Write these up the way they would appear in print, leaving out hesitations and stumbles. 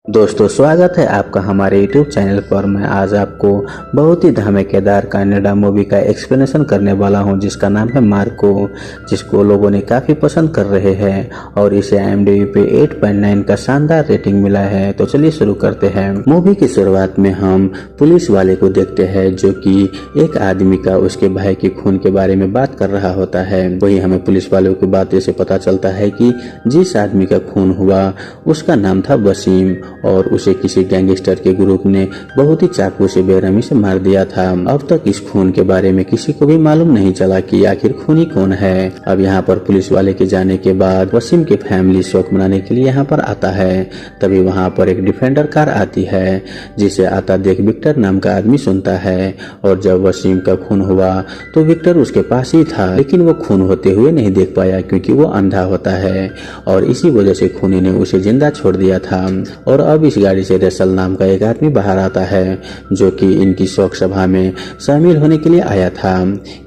दोस्तों स्वागत है आपका हमारे YouTube चैनल पर। मैं आज आपको बहुत ही धमाकेदार कन्नड़ा मूवी का एक्सप्लेनेशन करने वाला हूं, जिसका नाम है मार्को, जिसको लोगों ने काफ़ी पसंद कर रहे हैं और इसे IMDb पे 8.9 का शानदार रेटिंग मिला है। तो चलिए शुरू करते हैं। मूवी की शुरुआत में हम पुलिस वाले को देखते हैं, जो कि एक आदमी का उसके भाई के खून के बारे में बात कर रहा होता है। वही हमें पुलिस वालों की बातें से पता चलता है कि जिस आदमी का खून हुआ उसका नाम था वसीम और उसे किसी गैंगस्टर के ग्रुप ने बहुत ही चाकू से बेरहमी से मार दिया था। अब तक इस खून के बारे में किसी को भी मालूम नहीं चला कि आखिर खूनी कौन है। अब यहाँ पर पुलिस वाले के जाने के बाद वसीम की फैमिली शोक मनाने के लिए यहाँ पर आता है। तभी वहाँ पर एक डिफेंडर कार आती है, जिसे आता देख विक्टर नाम का आदमी सुनता है। और जब वसीम का खून हुआ तो विक्टर उसके पास ही था, लेकिन वो खून होते हुए नहीं देख पाया क्योंकि वो अंधा होता है और इसी वजह से खूनी ने उसे जिंदा छोड़ दिया था। और अब इस गाड़ी से रेसल नाम का एक आदमी बाहर आता है, जो कि इनकी शोक सभा में शामिल होने के लिए आया था।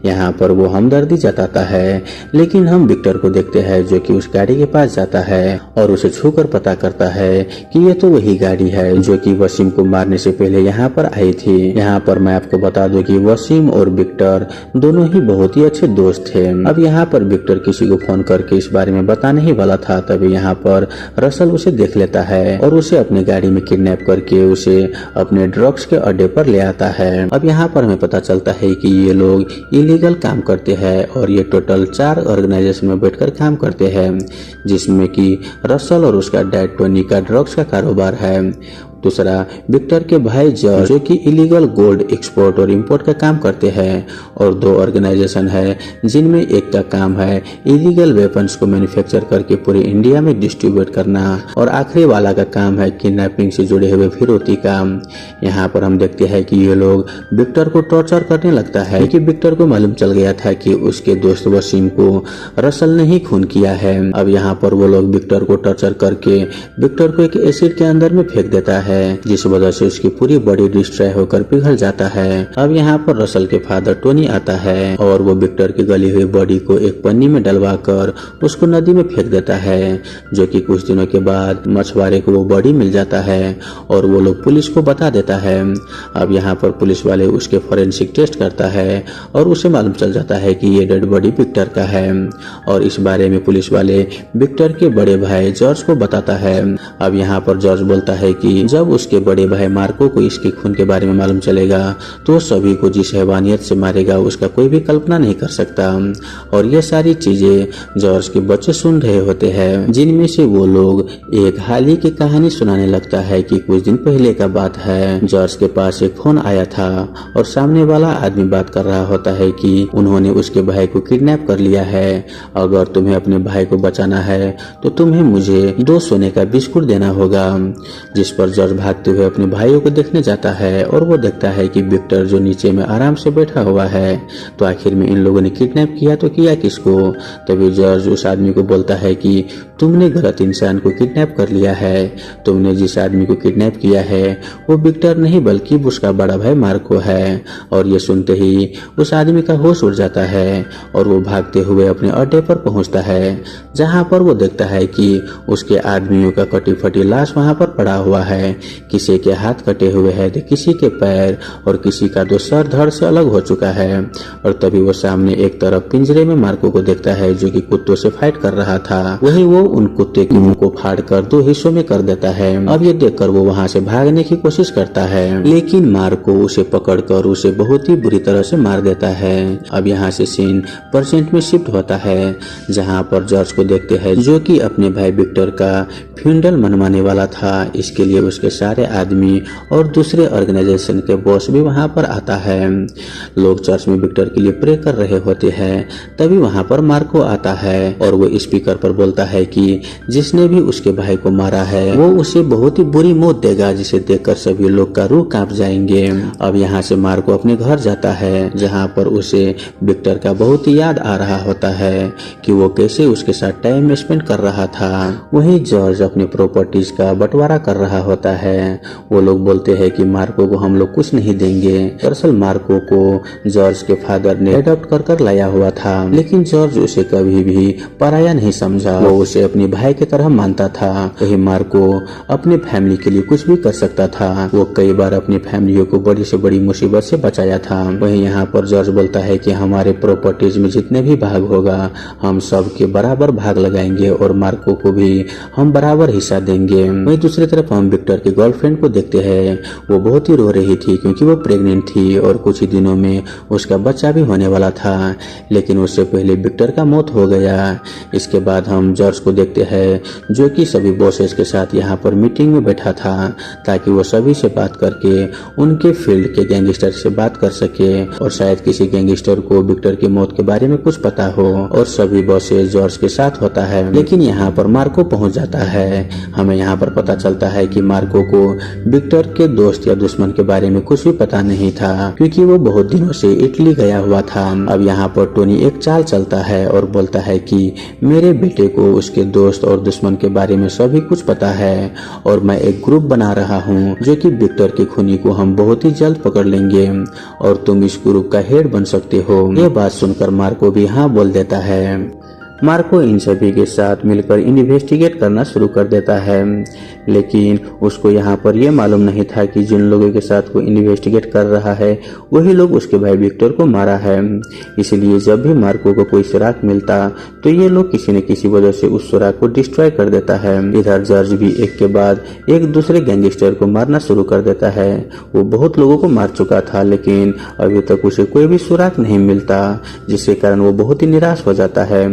यहाँ पर वो हमदर्दी जताता है, लेकिन हम विक्टर को देखते हैं जो कि उस गाड़ी के पास जाता है और उसे छूकर पता करता है कि ये तो वही गाड़ी है जो कि वसीम को मारने से पहले यहाँ पर आई थी। यहाँ पर मैं आपको बता दूं कि वसीम और विक्टर दोनों ही बहुत ही अच्छे दोस्त थे। अब यहाँ पर विक्टर किसी को फोन करके इस बारे में बताने ही वाला था, तभी यहाँ पर रसल उसे देख लेता है और उसे अपने गाड़ी में किडनैप करके उसे अपने ड्रग्स के अड्डे पर ले आता है। अब यहाँ पर हमें पता चलता है कि ये लोग इलीगल काम करते हैं और ये टोटल 4 ऑर्गेनाइजेशन में बैठकर काम करते हैं, जिसमें कि रसल और उसका डैड टोनी का ड्रग्स का कारोबार है। दूसरा विक्टर के भाई जॉर्ज, जो कि इलीगल गोल्ड एक्सपोर्ट और इंपोर्ट का काम करते हैं। और 2 ऑर्गेनाइजेशन है, जिनमें एक का काम है इलीगल वेपन्स को मैन्युफैक्चर करके पूरे इंडिया में डिस्ट्रीब्यूट करना और आखिरी वाला का काम है किडनैपिंग से जुड़े हुए फिरौती काम। यहाँ पर हम देखते हैं कि ये लोग विक्टर को टॉर्चर करने लगता है, क्योंकि विक्टर को मालूम चल गया था कि उसके दोस्त वसीम को रसल ने ही खून किया है। अब यहाँ पर वो लोग विक्टर को टॉर्चर करके विक्टर को एक एसिड के अंदर में फेंक देता है, जिस वजह से उसकी पूरी बॉडी डिस्ट्रॉय होकर पिघल जाता है। अब यहाँ पर रसल के फादर टोनी आता है और वो विक्टर की गली हुई बॉडी को एक पन्नी में डलवाकर उसको नदी में फेंक देता है, जो कि कुछ दिनों के बाद मछुआरे को वो बॉडी मिल जाता है और वो लोग पुलिस को बता देता है। अब यहाँ पर पुलिस वाले उसके फोरेंसिक टेस्ट करता है और उसे मालूम चल जाता है कि ये डेड बॉडी विक्टर का है। और इस बारे में पुलिस वाले विक्टर के बड़े भाई जॉर्ज को बताता है। अब यहाँ पर जॉर्ज बोलता है कि जब उसके बड़े भाई मार्को को इसके खून के बारे में मालूम चलेगा तो सभी को जिस हैवानियत से मारेगा उसका कोई भी कल्पना नहीं कर सकता। और ये सारी चीजें जॉर्ज के बच्चे सुन रहे होते हैं, जिनमें से वो लोग एक हाल ही की कहानी सुनाने लगता है कि कुछ दिन पहले का बात है। जॉर्ज के पास एक फोन आया था और सामने वाला आदमी बात कर रहा होता है कि उन्होंने उसके भाई को किडनैप कर लिया है। अगर तुम्हें अपने भाई को बचाना है तो तुम्हें मुझे 2 सोने का बिस्कुट देना होगा। जिस पर जॉर्ज भागते हुए अपने भाइयों को देखने जाता है और वो देखता है कि विक्टर जो नीचे में आराम से बैठा हुआ है। तो आखिर में इन लोगों ने किडनैप किया तो किया किसको? तभी जॉर्ज उस आदमी को बोलता है कि तुमने गलत इंसान को किडनैप कर लिया है। तुमने जिस आदमी को किडनैप किया है वो विक्टर नहीं बल्कि उसका बड़ा भाई मार्को है। और ये सुनते ही उस आदमी का होश उड़ जाता है और वो भागते हुए अपने अड्डे पर पहुंचता है, जहां पर वो देखता है कि उसके आदमियों का कटी फटी लाश वहां पर पड़ा हुआ है। किसी के हाथ कटे हुए हैं तो किसी के पैर और किसी का तो सर धड़ से अलग हो चुका है। और तभी वो सामने एक तरफ पिंजरे में मार्को को देखता है, जो कि कुत्तों से फाइट कर रहा था। वही वो उन कुत्ते के मुंह को फाड़कर 2 हिस्सों में कर देता है। अब ये देखकर वो वहां से भागने की कोशिश करता है, लेकिन मार्को उसे पकड़कर उसे बहुत ही बुरी तरह से मार देता है। अब यहाँ से सीन प्रेजेंट में शिफ्ट होता है, जहाँ पर जॉर्ज को देखते हैं, जो कि अपने भाई विक्टर का फ्यूनरल मनवाने वाला था। इसके लिए उसके सारे आदमी और दूसरे ऑर्गेनाइजेशन के बॉस भी वहां पर आता है। लोग चर्च में विक्टर के लिए प्रे कर रहे होते हैं। तभी वहां पर मार्को आता है और वो स्पीकर पर बोलता है कि जिसने भी उसके भाई को मारा है वो उसे बहुत ही बुरी मौत देगा, जिसे देखकर सभी लोग का रूह कांप जाएंगे। अब यहाँ से मार्को अपने घर जाता है, जहाँ पर उसे विक्टर का बहुत ही याद आ रहा होता है कि वो कैसे उसके साथ टाइम स्पेंड कर रहा था। वहीं जॉर्ज अपनी प्रॉपर्टीज का बंटवारा कर रहा होता है। वो लोग बोलते हैं कि मार्को को हम लोग कुछ नहीं देंगे। दरअसल मार्को को जॉर्ज के फादर ने अडॉप्ट कर लाया हुआ था, लेकिन जॉर्ज उसे कभी भी पराया नहीं समझा। वो उसे अपने भाई की तरह मानता था। वही मार्को अपनी फैमिली के लिए कुछ भी कर सकता था। वो कई बार अपनी फैमिली को बड़ी से बड़ी मुसीबत से बचाया था। वही यहाँ पर जॉर्ज बोलता है कि हमारे प्रॉपर्टीज में जितने भी भाग होगा हम सब के बराबर भाग लगाएंगे और मार्को को भी हम बराबर हिस्सा देंगे। वही दूसरी तरफ हम विक्टर की गर्लफ्रेंड को देखते हैं। वो बहुत ही रो रही थी क्योंकि वो प्रेग्नेंट थी और कुछ ही दिनों में उसका बच्चा भी होने वाला था, लेकिन उससे पहले विक्टर का मौत हो गया। इसके बाद हम जॉर्ज को देखते हैं जो कि सभी बॉसेस के साथ यहाँ पर मीटिंग में बैठा था ताकि वो सभी से बात करके उनके फील्ड के गैंगस्टर से बात कर सके और शायद किसी गैंगस्टर को विक्टर की मौत के बारे में कुछ पता हो और सभी बॉसेस जॉर्ज के साथ होता है। लेकिन यहाँ पर मार्को पहुंच जाता है। हमें यहाँ पर पता चलता है कि मार्को को विक्टर के दोस्त या दुश्मन के बारे में कुछ भी पता नहीं था क्योंकि वो बहुत दिनों से इटली गया हुआ था। अब यहाँ पर टोनी एक चाल चलता है और बोलता है कि मेरे बेटे को उसके दोस्त और दुश्मन के बारे में सभी कुछ पता है और मैं एक ग्रुप बना रहा हूँ जो कि विक्टर के खूनी को हम बहुत ही जल्द पकड़ लेंगे और तुम इस ग्रुप का हेड बन सकते हो। ये बात सुनकर मार्को भी हाँ बोल देता है। मार्को इन सभी के साथ मिलकर इन्वेस्टिगेट करना शुरू कर देता है, लेकिन उसको यहाँ पर यह मालूम नहीं था कि जिन लोगों के साथ वो इन्वेस्टिगेट कर रहा है वही लोग उसके भाई विक्टर को मारा है। इसलिए जब भी मार्को को कोई सुराग मिलता तो ये लोग किसी न किसी वजह से उस सुराग को डिस्ट्रॉय कर देता है। इधर जॉर्ज भी एक के बाद एक दूसरे गैंगस्टर को मारना शुरू कर देता है। वो बहुत लोगों को मार चुका था लेकिन अभी तक उसे कोई भी सुराग नहीं मिलता, जिसके कारण वो बहुत ही निराश हो जाता है।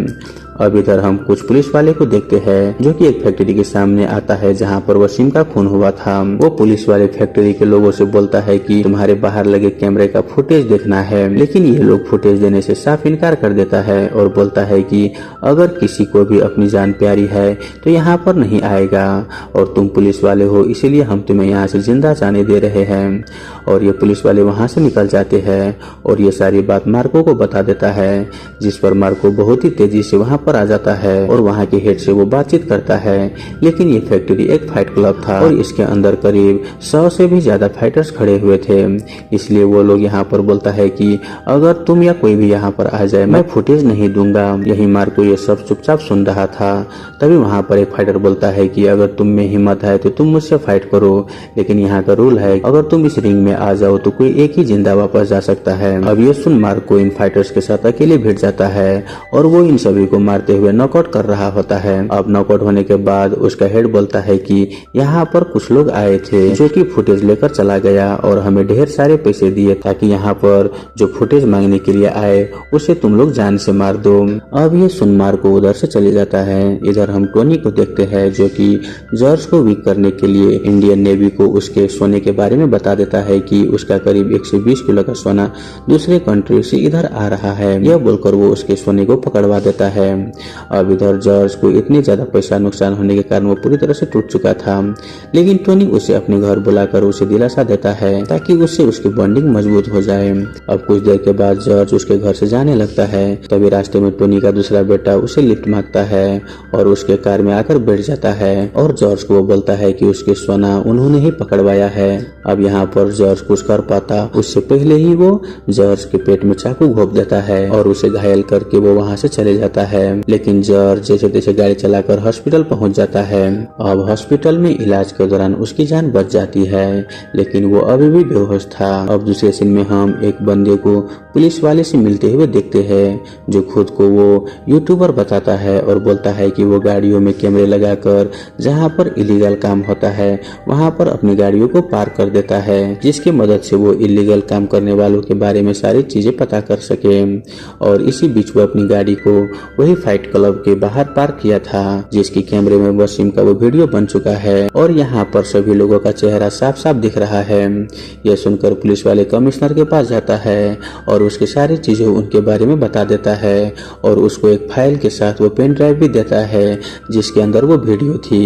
अब इधर हम कुछ पुलिस वाले को देखते हैं जो कि एक फैक्ट्री के सामने आता है जहां पर वसीम का खून हुआ था। वो पुलिस वाले फैक्ट्री के लोगों से बोलता है कि तुम्हारे बाहर लगे कैमरे का फुटेज देखना है, लेकिन ये लोग फुटेज देने से साफ इनकार कर देता है और बोलता है कि अगर किसी को भी अपनी जान प्यारी है तो यहाँ पर नहीं आएगा और तुम पुलिस वाले हो इसलिए हम तुम्हें यहाँ से जिंदा जाने दे रहे हैं। और ये पुलिस वाले वहाँ से निकल जाते हैं और ये सारी बात मार्को को बता देता है, जिस पर मार्को बहुत ही तेजी से वहाँ पर आ जाता है और वहाँ के हेड से वो बातचीत करता है। लेकिन ये फैक्ट्री एक फाइट क्लब था और इसके अंदर करीब 100 से भी ज्यादा फाइटर्स खड़े हुए थे, इसलिए वो लोग यहाँ पर बोलता है कि अगर तुम या कोई भी यहाँ पर आ जाए मैं फुटेज नहीं दूंगा। यही मार्को ये सब चुपचाप सुन रहा था। तभी वहाँ पर एक फाइटर बोलता है कि अगर तुम में हिम्मत है तो तुम मुझसे फाइट करो, लेकिन यहाँ का रूल है अगर तुम इस रिंग में आ जाओ तो कोई एक ही जिंदा वापस जा सकता है। अब ये सुन मार्को इन फाइटर्स के साथ अकेले भिड़ जाता है और वो इन सभी को मारते हुए नॉकआउट कर रहा होता है। अब नॉकआउट होने के बाद उसका हेड बोलता है कि यहाँ पर कुछ लोग आए थे जो कि फुटेज लेकर चला गया और हमें ढेर सारे पैसे दिए ताकि यहाँ पर जो फुटेज मांगने के लिए आए उसे तुम लोग जान से मार दो। अब ये सुन मार्को उधर से चले जाता है। इधर हम टोनी को देखते हैं जो कि जॉर्ज को वीक करने के लिए इंडियन नेवी को उसके सोने के बारे में बता देता है कि उसका करीब 120 किलो का सोना दूसरे कंट्री से इधर आ रहा है। यह बोलकर वो उसके सोने को पकड़वा देता है। अब इधर जॉर्ज को इतने ज्यादा पैसा नुकसान होने के कारण वो पूरी तरह से टूट चुका था, लेकिन टोनी उसे अपने घर बुलाकर उसे दिलासा देता है ताकि उससे उसकी बॉन्डिंग मजबूत हो जाए। अब कुछ देर के बाद जॉर्ज उसके घर से जाने लगता है। तभी रास्ते में टोनी का दूसरा बेटा उसे लिफ्ट मांगता है और उसके कार में आकर बैठ जाता है और जॉर्ज को वो बोलता है कि उसके सोना उन्होंने ही पकड़वाया है। अब यहाँ पर जॉर्ज कुछ कर पाता उससे पहले ही वो जॉर्ज के पेट में चाकू घोंप देता है और उसे घायल करके वो वहाँ से चले जाता है। लेकिन जॉर्ज जैसे तैसे गाड़ी चलाकर हॉस्पिटल पहुंच जाता है। अब हॉस्पिटल में इलाज के दौरान उसकी जान बच जाती है, लेकिन वो अभी भी बेहोश था। अब दूसरे सीन में हम एक बंदे को पुलिस वाले से मिलते हुए देखते हैं जो खुद को वो यूट्यूबर बताता है और बोलता है कि वो गाड़ियों में कैमरे लगाकर जहां पर इलीगल काम होता है वहां पर अपनी गाड़ियों को पार्क कर देता है, जिसकी मदद से वो इलीगल काम करने वालों के बारे में सारी चीजें पता कर सके। और इसी बीच वो अपनी गाड़ी को वही फाइट क्लब के बाहर पार्क किया था जिसकी कैमरे में वसीम का वो वीडियो बन चुका है और यहाँ पर सभी लोगों का चेहरा साफ साफ दिख रहा है। यह सुनकर पुलिस वाले कमिश्नर के पास जाता है और उसकी सारी चीजें उनके बारे में बता देता है और उसको एक फाइल के साथ वो पेन ड्राइव भी देता है जिसके अंदर वो वीडियो थी।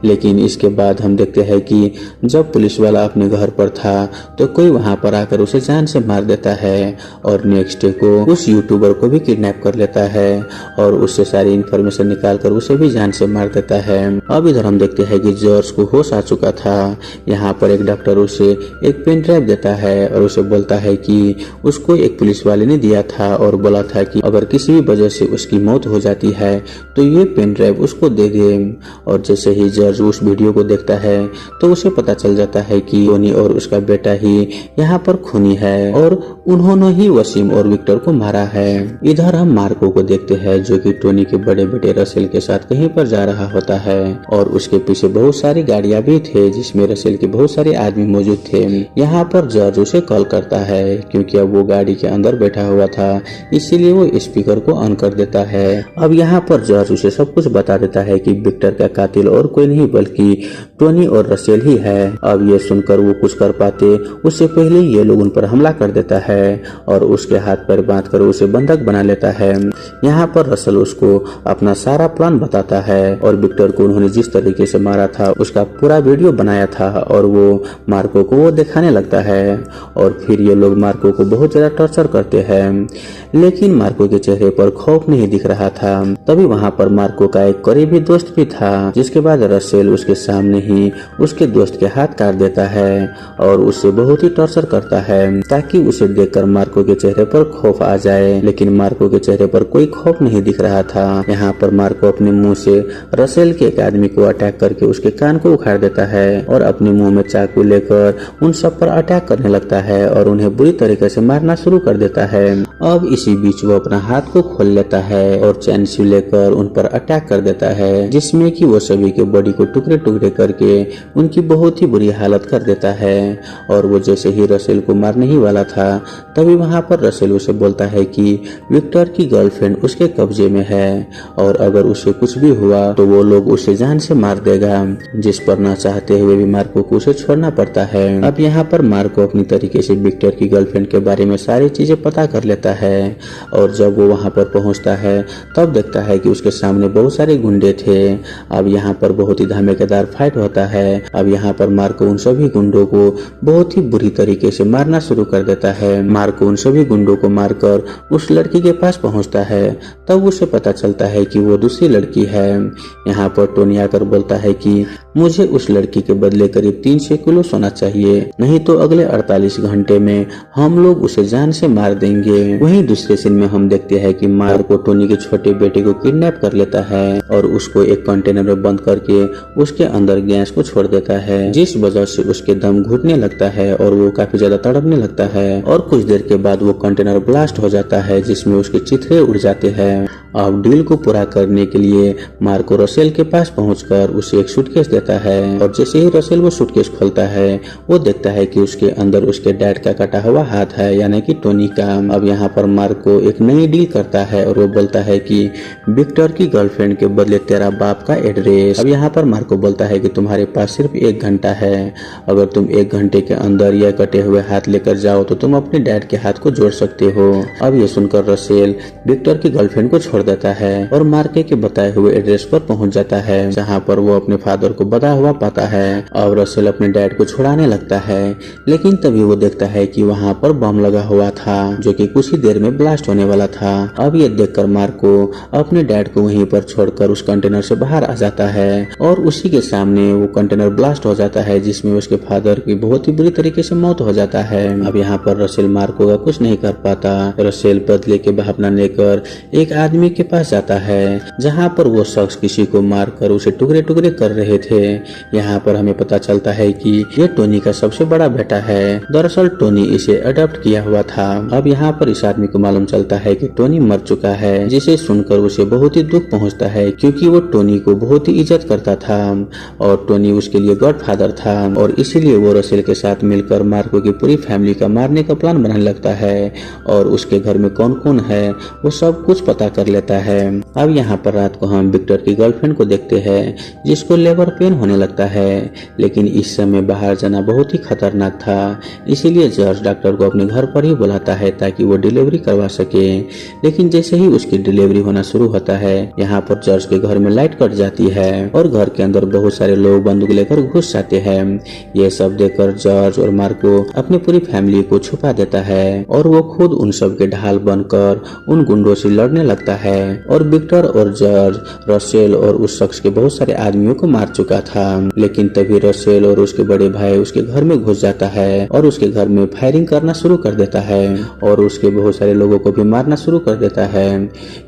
लेकिन इसके बाद हम देखते हैं कि जब पुलिस वाला अपने घर पर था तो कोई वहां पर आकर उसे जान से मार देता है और नेक्स्ट डे को उस यूट्यूबर को भी किडनैप कर लेता है और और उससे सारी इन्फॉर्मेशन निकालकर उसे भी जान से मार देता है। अब इधर हम देखते हैं कि जॉर्ज को होश आ चुका था। यहाँ पर एक डॉक्टर उसे एक पेन ड्राइव देता है और उसे बोलता है कि उसको एक पुलिस वाले ने दिया था और बोला था कि अगर किसी भी वजह से उसकी मौत हो जाती है तो ये पेन ड्राइव उसको दे दे। और जैसे ही जॉर्ज उस वीडियो को देखता है तो उसे पता चल जाता है कि टोनी और उसका बेटा ही यहाँ पर खूनी है और उन्होंने ही वसीम और विक्टर को मारा है। इधर हम मार्को को देखते हैं जो कि टोनी के बड़े बेटे रसेल के साथ कहीं पर जा रहा होता है और उसके पीछे बहुत सारी गाड़ियां भी थे जिसमें रसेल के बहुत सारे आदमी मौजूद थे। यहाँ पर जॉर्ज उसे कॉल करता है क्योंकि अब वो गाड़ी के अंदर बैठा हुआ था, इसीलिए वो स्पीकर को ऑन कर देता है। अब यहाँ पर जॉर्ज उसे सब कुछ बता देता है कि विक्टर का कातिल और कोई नहीं बल्कि टोनी और रसेल ही है। अब ये सुनकर वो कुछ कर पाते उससे पहले ये लोग उन पर हमला कर देता है और उसके हाथ पैर बांध कर उसे बंधक बना लेता है। यहाँ पर रसेल उसको अपना सारा प्लान बताता है और विक्टर को उन्होंने जिस तरीके से मारा था उसका पूरा वीडियो बनाया था और वो मार्को को वो दिखाने लगता है और फिर ये लोग मार्को को बहुत ज्यादा टॉर्चर करते हैं, लेकिन मार्को के चेहरे पर खौफ नहीं दिख रहा था। तभी वहाँ पर मार्को का एक करीबी दोस्त भी था जिसके बाद रसेल उसके सामने ही उसके दोस्त के हाथ काट देता है और उससे बहुत ही टॉर्चर करता है ताकि उसे देखकर मार्को के चेहरे पर खौफ आ जाए, लेकिन मार्को के चेहरे पर कोई खौफ नहीं दिख रहा था। यहाँ पर मार्को अपने मुंह से रसेल के एक आदमी को अटैक करके उसके कान को उखाड़ देता है और अपने मुंह में चाकू लेकर उन सब पर अटैक करने लगता है और उन्हें बुरी तरीके से मारना शुरू कर देता है। अब इसी बीच वो अपना हाथ को खोल लेता है और चैन से लेकर उन पर अटैक कर देता है जिसमें कि वो सभी के बॉडी को टुकड़े टुकड़े करके उनकी बहुत ही बुरी हालत कर देता है। और वो जैसे ही रसेल को मारने ही वाला था तभी वहाँ पर रसेल उसे बोलता है कि विक्टर की गर्लफ्रेंड उसके कब्जे में है और अगर उसे कुछ भी हुआ तो वो लोग उसे जान से मार देगा, जिस पर ना चाहते हुए भी मार्को को उसे छोड़ना पड़ता है। अब यहाँ पर मार्को अपनी तरीके से विक्टर की गर्लफ्रेंड के बारे में सारी चीजें पता कर लेता है और जब वो वहाँ पर पहुँचता है तब देखता है कि उसके सामने बहुत सारे गुंडे थे। अब यहाँ पर बहुत ही धमाकेदार फाइट होता है। अब यहाँ पर मार्को उन सभी गुंडों को बहुत ही बुरी तरीके से मारना शुरू कर देता है। मार्को उन सभी गुंडों को मारकर उस लड़की के पास पहुंचता है, तब उसे पता चलता है कि वो दूसरी लड़की है। यहाँ पर टोनी आकर बोलता है कि मुझे उस लड़की के बदले करीब 300 किलो सोना चाहिए, नहीं तो अगले 48 घंटे में हम लोग उसे जान से मार देंगे। वहीं दूसरे सीन में हम देखते हैं कि मार्को टोनी के छोटे बेटे को किडनैप कर लेता है और उसको एक कंटेनर में बंद करके उसके अंदर गैस को छोड़ देता है, जिस वजह से उसके दम घुटने लगता है और वो काफी ज्यादा तड़पने लगता है और कुछ देर के बाद वो कंटेनर ब्लास्ट हो जाता है जिसमें उसके चिथड़े उड़ जाते हैं। अब डील को पूरा करने के लिए मार्को रसेल के पास पहुंचकर उसे एक सूटकेस देता है और जैसे ही रसेल वो सूटकेस खोलता है वो देखता है कि उसके अंदर उसके डैड का कटा हुआ हाथ है, यानी कि टोनी का। अब यहाँ पर मार्को एक नई डील करता है और वो बोलता है कि विक्टर की गर्लफ्रेंड के बदले तेरा बाप का एड्रेस। अब यहाँ पर मार्को बोलता है कि तुम्हारे पास सिर्फ 1 घंटा है, अगर तुम 1 घंटे के अंदर यह कटे हुए हाथ लेकर जाओ तो तुम अपने डैड के हाथ को जोड़ सकते हो। अब ये सुनकर रसेल विक्टर की गर्लफ्रेंड को छोड़ देता है और मार्के के बताए हुए एड्रेस पर पहुंच जाता है जहां पर वो अपने फादर को बता हुआ पाता है। अब रसेल अपने डैड को छुड़ाने लगता है, लेकिन तभी वो देखता है कि वहां पर बम लगा हुआ था जो कि कुछ ही देर में ब्लास्ट होने वाला था। अब ये देखकर मार्को अपने डैड को वहीं पर छोड़कर उस कंटेनर से बाहर आ जाता है और उसी के सामने वो कंटेनर ब्लास्ट हो जाता है जिसमें उसके फादर की बहुत ही बुरी तरीके से मौत हो जाता है। अब यहाँ पर रसेल मार्को का कुछ नहीं कर पाता। रसेल बदले के भावना लेकर एक आदमी के पास जाता है जहाँ पर वो शख्स किसी को मारकर उसे टुकड़े टुकड़े कर रहे थे। यहाँ पर हमें पता चलता है कि ये टोनी का सबसे बड़ा बेटा है। दरअसल टोनी इसे अडॉप्ट किया हुआ था। अब यहाँ पर इस आदमी को मालूम चलता है कि टोनी मर चुका है, जिसे सुनकर उसे बहुत ही दुख पहुँचता है क्योंकि वो टोनी को बहुत ही इज्जत करता था और टोनी उसके लिए गॉडफादर था और इसीलिए वो रसेल के साथ मिलकर मार्को की पूरी फैमिली का मारने का प्लान बनाने लगता है और उसके घर में कौन कौन है वो सब कुछ पता कर लेता है। अब यहाँ पर रात को हम विक्टर की गर्लफ्रेंड को देखते हैं जिसको लेबर पेन होने लगता है, लेकिन इस समय बाहर जाना बहुत ही खतरनाक था, इसीलिए जॉर्ज डॉक्टर को अपने घर पर ही बुलाता है ताकि वो डिलीवरी करवा सके। लेकिन जैसे ही उसकी डिलीवरी होना शुरू होता है यहाँ पर जॉर्ज के घर में लाइट कट जाती है और घर के अंदर बहुत सारे लोग बंदूक लेकर घुस जाते हैं। ये सब देखकर जॉर्ज और मार्को अपनी पूरी फैमिली को छुपा देता है और वो खुद उन सब के ढाल बनकर उन गुंडों से लड़ने लगता है। और विक्टर और जॉर्ज रसेल और उस शख्स के बहुत सारे आदमियों को मार चुका था। लेकिन तभी रसेल और उसके बड़े भाई उसके घर में घुस जाता है और उसके घर में फायरिंग करना शुरू कर देता है और उसके बहुत सारे लोगों को भी मारना शुरू कर देता है।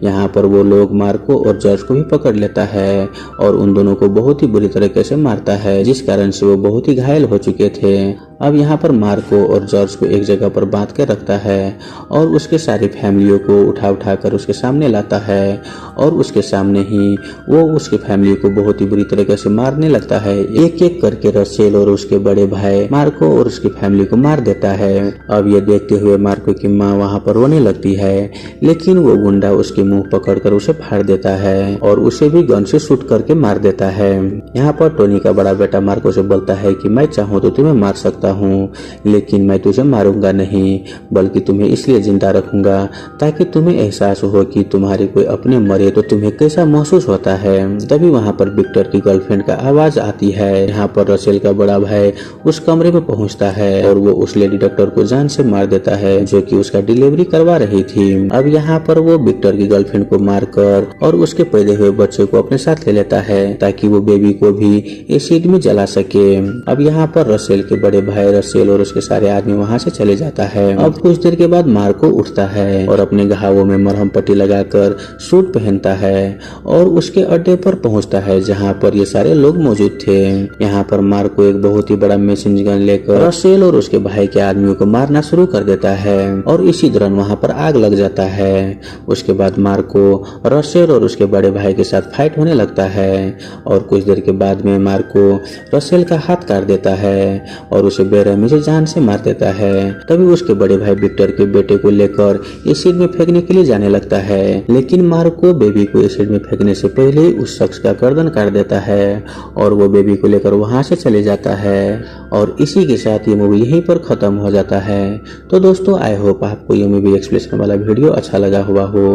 यहाँ पर वो लोग मार्को और जॉर्ज को भी पकड़ लेता है और उन दोनों को बहुत ही बुरी तरीके से मारता है, जिस कारण से वो बहुत ही घायल हो चुके थे। अब यहाँ पर मार्को और जॉर्ज को एक जगह पर बांध के रखता है और उसके सारी फैमिलियों को उठा कर उसके सामने लाता है और उसके सामने ही वो उसके फैमिली को बहुत ही बुरी तरीके से मारने लगता है। एक एक करके रसेल और उसके बड़े भाई मार्को और उसकी फैमिली को मार देता है। अब ये देखते हुए मार्को की माँ वहाँ पर रोने लगती है, लेकिन वो गुंडा उसके मुंह पकड़कर उसे फाड़ देता है और उसे भी गन से शूट करके मार देता है। यहाँ पर टोनी का बड़ा बेटा मार्को से बोलता है कि मैं चाहूँ तो तुम्हें मार सकता हूँ, लेकिन मैं तुझे मारूंगा नहीं, बल्कि तुम्हें इसलिए जिंदा रखूंगा ताकि तुम्हें एहसास हो कि तुम्हारे कोई अपने मरे तो तुम्हें कैसा महसूस होता है। तभी वहाँ पर विक्टर की गर्लफ्रेंड का आवाज आती है। यहाँ पर रसेल का बड़ा भाई उस कमरे में पहुँचता है और वो उस लेडी डॉक्टर को जान से मार देता है जो कि उसका डिलीवरी करवा रही थी। अब यहाँ पर वो विक्टर की गर्लफ्रेंड को मारकर और उसके पैदे हुए बच्चे को अपने साथ ले लेता है ताकि वो बेबी को भी एसिड में जला सके। अब यहाँ पर रसेल के बड़े भाई रसेल और उसके सारे आदमी वहाँ से चले जाता है। अब कुछ देर के बाद मार्को उठता है और अपने घावों में मरहम पट्टी लगाकर सूट पहनता है और उसके अड्डे पर पहुँचता है जहाँ पर ये सारे लोग मौजूद थे। यहाँ पर मार्को एक बहुत ही बड़ा मशीन गन लेकर रसेल और उसके भाई के आदमियों को मारना शुरू कर देता है और इसी दौरान वहाँ पर आग लग जाता है। उसके बाद मार्को रसेल और उसके बड़े भाई के साथ फाइट होने लगता है और कुछ देर के बाद में मार्को रसेल का हाथ काट देता है और उसे बेरहमी से जान से मार देता है। तभी उसके बड़े भाई विक्टर के बेटे को लेकर एसिड में फेंकने के लिए जाने लगता है, लेकिन मार्को बेबी को एसिड में फेंकने से पहले ही उस शख्स का गर्दन काट देता है और वो बेबी को लेकर वहां से चले जाता है। और इसी के साथ ये मूवी यहीं पर खत्म हो जाता है। तो दोस्तों आई होप आपको ये मूवी एक्सप्लेनेशन वाला वीडियो अच्छा लगा हुआ हो।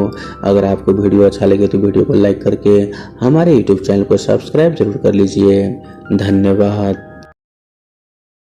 अगर आपको वीडियो अच्छा लगे तो वीडियो को लाइक करके हमारे यूट्यूब चैनल को सब्सक्राइब जरूर कर लीजिए। धन्यवाद।